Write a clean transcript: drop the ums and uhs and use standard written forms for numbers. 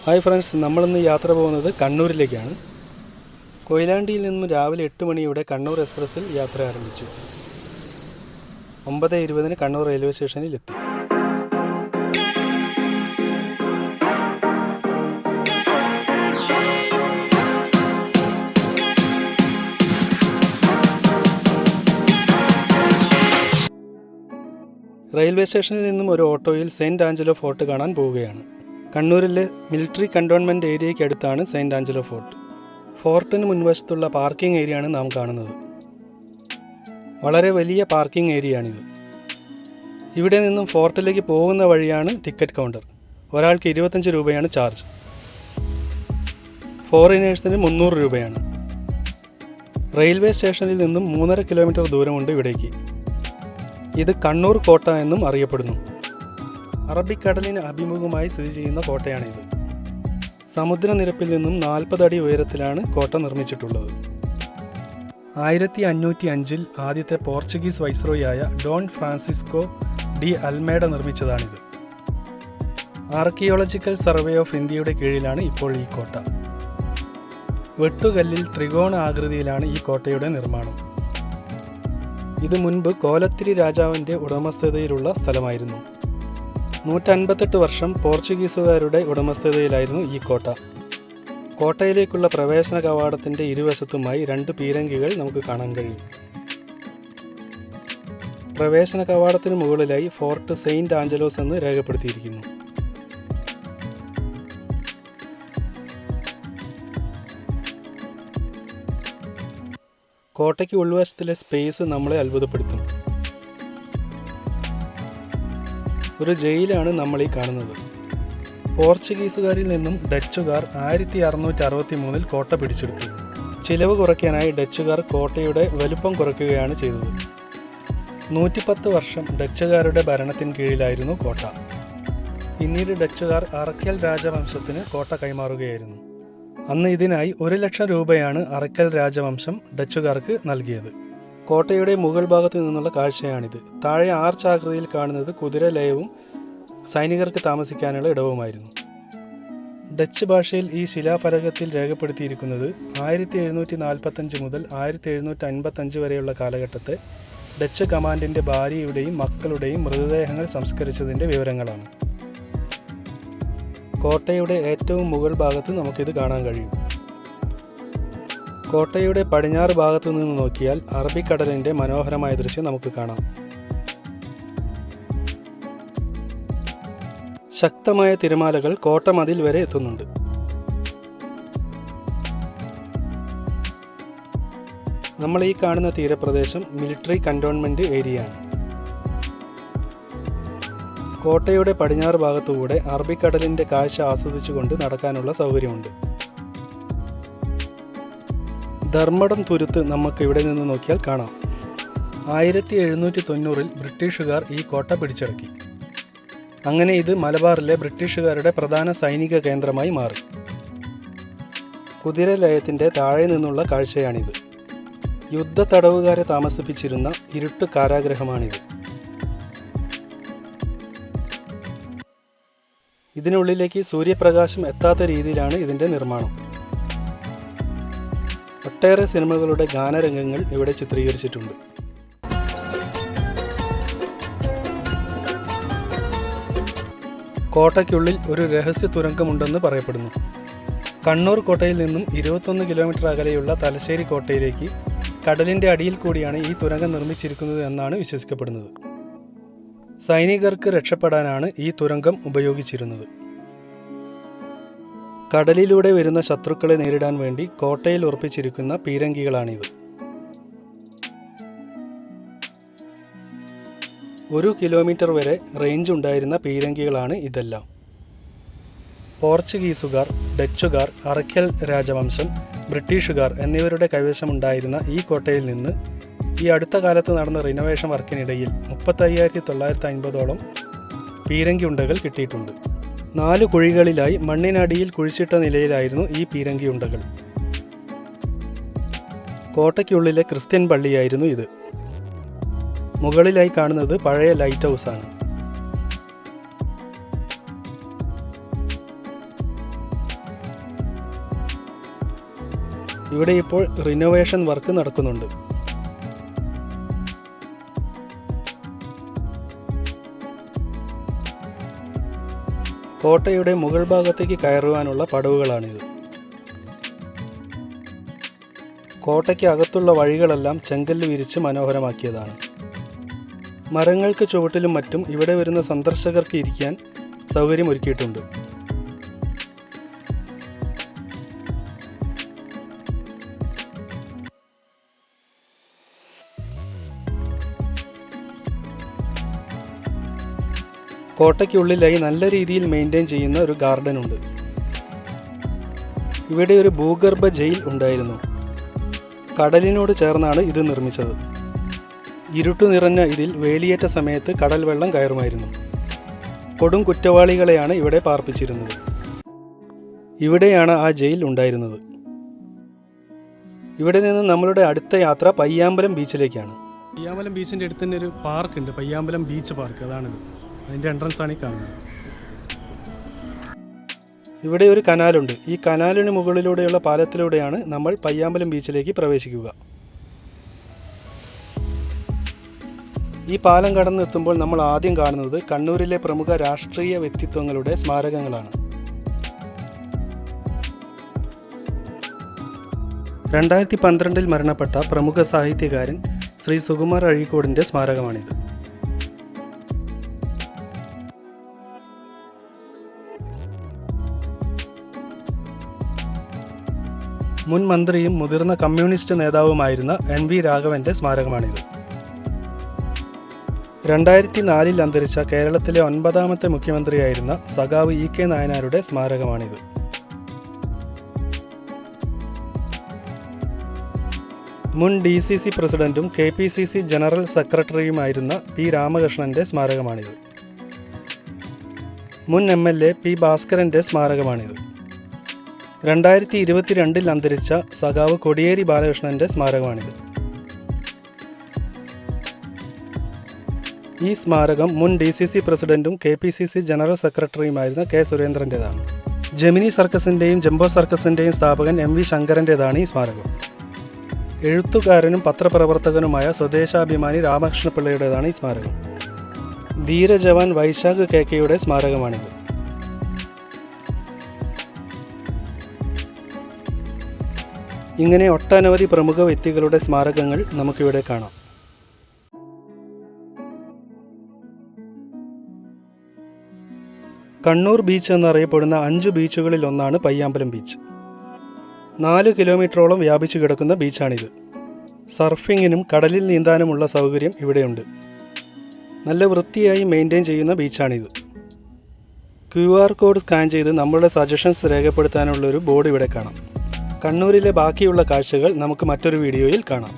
Hi friends, നമ്മളിന്ന് യാത്ര പോകുന്നത് കണ്ണൂരിലേക്കാണ്. കൊയിലാണ്ടിയിൽ നിന്നും രാവിലെ 8 മണിയോടെ കണ്ണൂർ എക്സ്പ്രസ്സിൽ യാത്ര ആരംഭിച്ചു. 9:20 കണ്ണൂർ റെയിൽവേ സ്റ്റേഷനിൽ എത്തി. റെയിൽവേ സ്റ്റേഷനിൽ നിന്നും ഒരു ഓട്ടോയിൽ സെയിൻറ്റ് ആഞ്ചലോ ഫോർട്ട് കാണാൻ പോവുകയാണ്. കണ്ണൂരിലെ മിലിറ്ററി കണ്ടോൺമെൻറ്റ് ഏരിയയ്ക്ക് അടുത്താണ് സെയിൻറ്റ് ആഞ്ചലോ ഫോർട്ട്. ഫോർട്ടിന് മുൻവശത്തുള്ള പാർക്കിംഗ് ഏരിയയാണ് നാം കാണുന്നത്. വളരെ വലിയ പാർക്കിംഗ് ഏരിയയാണിത്. ഇവിടെ നിന്നും ഫോർട്ടിലേക്ക് പോകുന്ന വഴിയാണ് ടിക്കറ്റ് കൗണ്ടർ. ഒരാൾക്ക് 25 രൂപയാണ് ചാർജ്. ഫോറിനേഴ്സിന് 300 രൂപയാണ്. റെയിൽവേ സ്റ്റേഷനിൽ നിന്നും 3.5 കിലോമീറ്റർ ദൂരമുണ്ട് ഇവിടേക്ക്. ഇത് കണ്ണൂർ കോട്ട എന്നും അറിയപ്പെടുന്നു. അറബിക്കടലിന് അഭിമുഖമായി സ്ഥിതി ചെയ്യുന്ന കോട്ടയാണിത്. സമുദ്രനിരപ്പിൽ നിന്നും 40 അടി ഉയരത്തിലാണ് കോട്ട നിർമ്മിച്ചിട്ടുള്ളത്. 1505 ആദ്യത്തെ പോർച്ചുഗീസ് വൈസ്രോയിയായ ഡോൺ ഫ്രാൻസിസ്കോ ഡി അൽമേഡ നിർമ്മിച്ചതാണിത്. ആർക്കിയോളജിക്കൽ സർവേ ഓഫ് ഇന്ത്യയുടെ കീഴിലാണ് ഇപ്പോൾ ഈ കോട്ട. വെട്ടുകല്ലിൽ ത്രികോണ ആകൃതിയിലാണ് ഈ കോട്ടയുടെ നിർമ്മാണം. ഇത് മുൻപ് കോലത്തിരി രാജാവിൻ്റെ ഉടമസ്ഥതയിലുള്ള സ്ഥലമായിരുന്നു. 158 വർഷം പോർച്ചുഗീസുകാരുടെ ഉടമസ്ഥതയിലായിരുന്നു ഈ കോട്ട. കോട്ടയിലേക്കുള്ള പ്രവേശന കവാടത്തിൻ്റെ ഇരുവശത്തുമായി 2 പീരങ്കികൾ നമുക്ക് കാണാൻ കഴിയും. പ്രവേശന കവാടത്തിന് മുകളിലായി ഫോർട്ട് സെയിൻറ്റ് ആഞ്ചലോസ് എന്ന് രേഖപ്പെടുത്തിയിരിക്കുന്നു. കോട്ടയ്ക്ക് ഉൾവശത്തിലെ സ്പേസ് നമ്മളെ അത്ഭുതപ്പെടുത്തും. ഒരു ജയിലാണ് നമ്മൾ ഈ കാണുന്നത്. പോർച്ചുഗീസുകാരിൽ നിന്നും ഡച്ചുകാർ 1663 കോട്ട പിടിച്ചെടുത്തു. ചിലവ് കുറയ്ക്കാനായി ഡച്ചുകാർ കോട്ടയുടെ വലുപ്പം കുറയ്ക്കുകയാണ് ചെയ്തത്. 110 വർഷം ഡച്ചുകാരുടെ ഭരണത്തിന് കീഴിലായിരുന്നു കോട്ട. പിന്നീട് ഡച്ചുകാർ അറക്കൽ രാജവംശത്തിന് കോട്ട കൈമാറുകയായിരുന്നു. അന്ന് ഇതിനായി 1 ലക്ഷം രൂപയാണ് അറക്കൽ രാജവംശം ഡച്ചുകാർക്ക് നൽകിയത്. കോട്ടയുടെ മുകൾ ഭാഗത്തു നിന്നുള്ള കാഴ്ചയാണിത്. താഴെ ആർച്ച് ആകൃതിയിൽ കാണുന്നത് കുതിരലയവും സൈനികർക്ക് താമസിക്കാനുള്ള ഇടവുമായിരുന്നു. ഡച്ച് ഭാഷയിൽ ഈ ശിലാഫലകത്തിൽ രേഖപ്പെടുത്തിയിരിക്കുന്നത് 1745 മുതൽ 1755 വരെയുള്ള കാലഘട്ടത്തെ ഡച്ച് കമാൻഡിൻ്റെ ഭാര്യയുടെയും മക്കളുടെയും മൃതദേഹങ്ങൾ സംസ്കരിച്ചതിൻ്റെ വിവരങ്ങളാണ്. കോട്ടയുടെ ഏറ്റവും മുകൾ ഭാഗത്ത് നമുക്കിത് കാണാൻ കഴിയും. കോട്ടയുടെ പടിഞ്ഞാറ് ഭാഗത്തു നിന്ന് നോക്കിയാൽ അറബിക്കടലിൻ്റെ മനോഹരമായ ദൃശ്യം നമുക്ക് കാണാം. ശക്തമായ തിരമാലകൾ കോട്ട മതിൽ വരെ എത്തുന്നുണ്ട്. നമ്മൾ ഈ കാണുന്ന തീരപ്രദേശം മിലിറ്ററി കണ്ടോൺമെൻറ്റ് ഏരിയയാണ്. കോട്ടയുടെ പടിഞ്ഞാറ് ഭാഗത്തുകൂടെ അറബിക്കടലിൻ്റെ കാഴ്ച ആസ്വദിച്ചുകൊണ്ട് നടക്കാനുള്ള സൗകര്യമുണ്ട്. ധർമ്മടം തുരുത്ത് നമുക്ക് ഇവിടെ നിന്ന് നോക്കിയാൽ കാണാം. 1790 ബ്രിട്ടീഷുകാർ ഈ കോട്ട പിടിച്ചടക്കി. അങ്ങനെ ഇത് മലബാറിലെ ബ്രിട്ടീഷുകാരുടെ പ്രധാന സൈനിക കേന്ദ്രമായി മാറി. കുതിരലയത്തിൻ്റെ താഴെ നിന്നുള്ള കാഴ്ചയാണിത്. യുദ്ധ തടവുകാരെ താമസിപ്പിച്ചിരുന്ന ഇരുട്ട് കാരാഗൃഹമാണിത്. ഇതിനുള്ളിലേക്ക് സൂര്യപ്രകാശം എത്താത്ത രീതിയിലാണ് ഇതിൻ്റെ നിർമ്മാണം. ഒട്ടേറെ സിനിമകളുടെ ഗാനരംഗങ്ങൾ ഇവിടെ ചിത്രീകരിച്ചിട്ടുണ്ട്. കോട്ടയ്ക്കുള്ളിൽ ഒരു രഹസ്യ തുരങ്കമുണ്ടെന്ന് പറയപ്പെടുന്നു. കണ്ണൂർ കോട്ടയിൽ നിന്നും 21 കിലോമീറ്റർ അകലെയുള്ള തലശ്ശേരി കോട്ടയിലേക്ക് കടലിൻ്റെ അടിയിൽ കൂടിയാണ് ഈ തുരങ്കം നിർമ്മിച്ചിരിക്കുന്നത് എന്നാണ് വിശ്വസിക്കപ്പെടുന്നത്. സൈനികർക്ക് രക്ഷപ്പെടാനാണ് ഈ തുരങ്കം ഉപയോഗിച്ചിരുന്നത്. കടലിലൂടെ വരുന്ന ശത്രുക്കളെ നേരിടാൻ വേണ്ടി കോട്ടയിൽ ഉറപ്പിച്ചിരിക്കുന്ന പീരങ്കികളാണിത്. 1 കിലോമീറ്റർ വരെ റേഞ്ച് ഉണ്ടായിരുന്ന പീരങ്കികളാണ് ഇതെല്ലാം. പോർച്ചുഗീസുകാർ, ഡച്ചുകാർ, അറക്കൽ രാജവംശം, ബ്രിട്ടീഷുകാർ എന്നിവരുടെ കൈവശമുണ്ടായിരുന്ന ഈ കോട്ടയിൽ നിന്ന് ഈ അടുത്ത കാലത്ത് നടന്ന റിനോവേഷൻ വർക്കിനിടയിൽ 35,950ഓളം പീരങ്കി ഉണ്ടകൾ കിട്ടിയിട്ടുണ്ട്. 4 കുഴികളിലായി മണ്ണിനടിയിൽ കുഴിച്ചിട്ട നിലയിലായിരുന്നു ഈ പീരങ്കി ഉണ്ടകൾ. കോട്ടയ്ക്കുള്ളിലെ ക്രിസ്ത്യൻ പള്ളിയായിരുന്നു ഇത്. മുകളിലായി കാണുന്നത് പഴയ ലൈറ്റ് ഹൗസാണ്. ഇവിടെ ഇപ്പോൾ റിനോവേഷൻ വർക്ക് നടക്കുന്നുണ്ട്. കോട്ടയുടെ മുകൾ ഭാഗത്തേക്ക് കയറുവാനുള്ള പടവുകളാണിത്. കോട്ടയ്ക്ക് അകത്തുള്ള വഴികളെല്ലാം ചെങ്കല്ല് വിരിച്ച് മനോഹരമാക്കിയതാണ്. മരങ്ങൾക്ക് ചുവട്ടിലും മറ്റും ഇവിടെ വരുന്ന സന്ദർശകർക്ക് ഇരിക്കാൻ സൗകര്യമൊരുക്കിയിട്ടുണ്ട്. കോട്ടയ്ക്കുള്ളിലായി നല്ല രീതിയിൽ മെയിൻറ്റെയിൻ ചെയ്യുന്ന ഒരു ഗാർഡൻ ഉണ്ട്. ഇവിടെ ഒരു ഭൂഗർഭ ജയിൽ ഉണ്ടായിരുന്നു. കടലിനോട് ചേർന്നാണ് ഇത് നിർമ്മിച്ചത്. ഇരുട്ടു നിറഞ്ഞ ഇതിൽ വേലിയേറ്റ സമയത്ത് കടൽ വെള്ളം കയറുമായിരുന്നു. കൊടും കുറ്റവാളികളെയാണ് ഇവിടെ പാർപ്പിച്ചിരുന്നത്. ഇവിടെയാണ് ആ ജയിൽ ഉണ്ടായിരുന്നത്. ഇവിടെ നിന്ന് നമ്മളുടെ അടുത്ത യാത്ര പയ്യാമ്പലം ബീച്ചിലേക്കാണ്. പയ്യാമ്പലം ബീച്ചിൻ്റെ അടുത്ത് തന്നെ ഒരു പാർക്ക് ഉണ്ട്, പയ്യാമ്പലം ബീച്ച് പാർക്ക്. അതാണിത്. അതിൻ്റെ എൻട്രൻസ് ആണ് ഈ കാണുന്നത്. ഇവിടെ ഒരു കനാലുണ്ട്. ഈ കനാലിന് മുകളിലൂടെയുള്ള പാലത്തിലൂടെയാണ് നമ്മൾ പയ്യാമ്പലം ബീച്ചിലേക്ക് പ്രവേശിക്കുക. ഈ പാലം കടന്നെത്തുമ്പോൾ നമ്മൾ ആദ്യം കാണുന്നത് കണ്ണൂരിലെ പ്രമുഖ രാഷ്ട്രീയ വ്യക്തിത്വങ്ങളുടെ സ്മാരകങ്ങളാണ്. 2012 മരണപ്പെട്ട പ്രമുഖ സാഹിത്യകാരൻ ശ്രീ സുകുമാർ അഴീക്കോടിൻ്റെ സ്മാരകമാണിത്. മുൻ മന്ത്രിയും മുതിർന്ന കമ്മ്യൂണിസ്റ്റ് നേതാവുമായിരുന്ന NV രാഘവൻ്റെ സ്മാരകമാണിത്. 2004 അന്തരിച്ച കേരളത്തിലെ 9ാമത്തെ മുഖ്യമന്ത്രിയായിരുന്ന സഖാവ് EK നായനാരുടെ സ്മാരകമാണിത്. മുൻ DCC പ്രസിഡന്റും KPCC ജനറൽ സെക്രട്ടറിയുമായിരുന്ന P രാമകൃഷ്ണൻ്റെ സ്മാരകമാണിത്. മുൻ MLA P ഭാസ്കരൻ്റെ സ്മാരകമാണിത്. 2022 അന്തരിച്ച സഖാവ് കോടിയേരി ബാലകൃഷ്ണൻ്റെ സ്മാരകമാണിത്. ഈ സ്മാരകം മുൻ DCC പ്രസിഡന്റും KPCC ജനറൽ സെക്രട്ടറിയുമായിരുന്ന K സുരേന്ദ്രൻ്റേതാണ്. ജെമിനി സർക്കസിൻ്റെയും ജംബോ സർക്കസിൻ്റെയും സ്ഥാപകൻ MV ശങ്കരൻ്റേതാണ് ഈ സ്മാരകം. എഴുത്തുകാരനും പത്രപ്രവർത്തകനുമായ സ്വദേശാഭിമാനി രാമകൃഷ്ണപിള്ളയുടേതാണ് ഈ സ്മാരകം. ധീരജവാൻ വൈശാഖ് KKയുടെ സ്മാരകമാണിത്. ഇങ്ങനെ ഒട്ടനവധി പ്രമുഖ വ്യക്തികളുടെ സ്മാരകങ്ങൾ നമുക്കിവിടെ കാണാം. കണ്ണൂർ ബീച്ച് എന്നറിയപ്പെടുന്ന 5 ബീച്ചുകളിൽ ഒന്നാണ് പയ്യാമ്പലം ബീച്ച്. 4 കിലോമീറ്ററോളം വ്യാപിച്ചു കിടക്കുന്ന ബീച്ചാണിത്. സർഫിങ്ങിനും കടലിൽ നീന്താനുമുള്ള സൗകര്യം ഇവിടെയുണ്ട്. നല്ല വൃത്തിയായി മെയിൻറ്റെയിൻ ചെയ്യുന്ന ബീച്ചാണിത്. QR കോഡ് സ്കാൻ ചെയ്ത് നമ്മളുടെ സജഷൻസ് രേഖപ്പെടുത്താനുള്ളൊരു ബോർഡ് ഇവിടെ കാണാം. കണ്ണൂരിലെ ബാക്കിയുള്ള കാഴ്ചകൾ നമുക്ക് മറ്റൊരു വീഡിയോയിൽ കാണാം.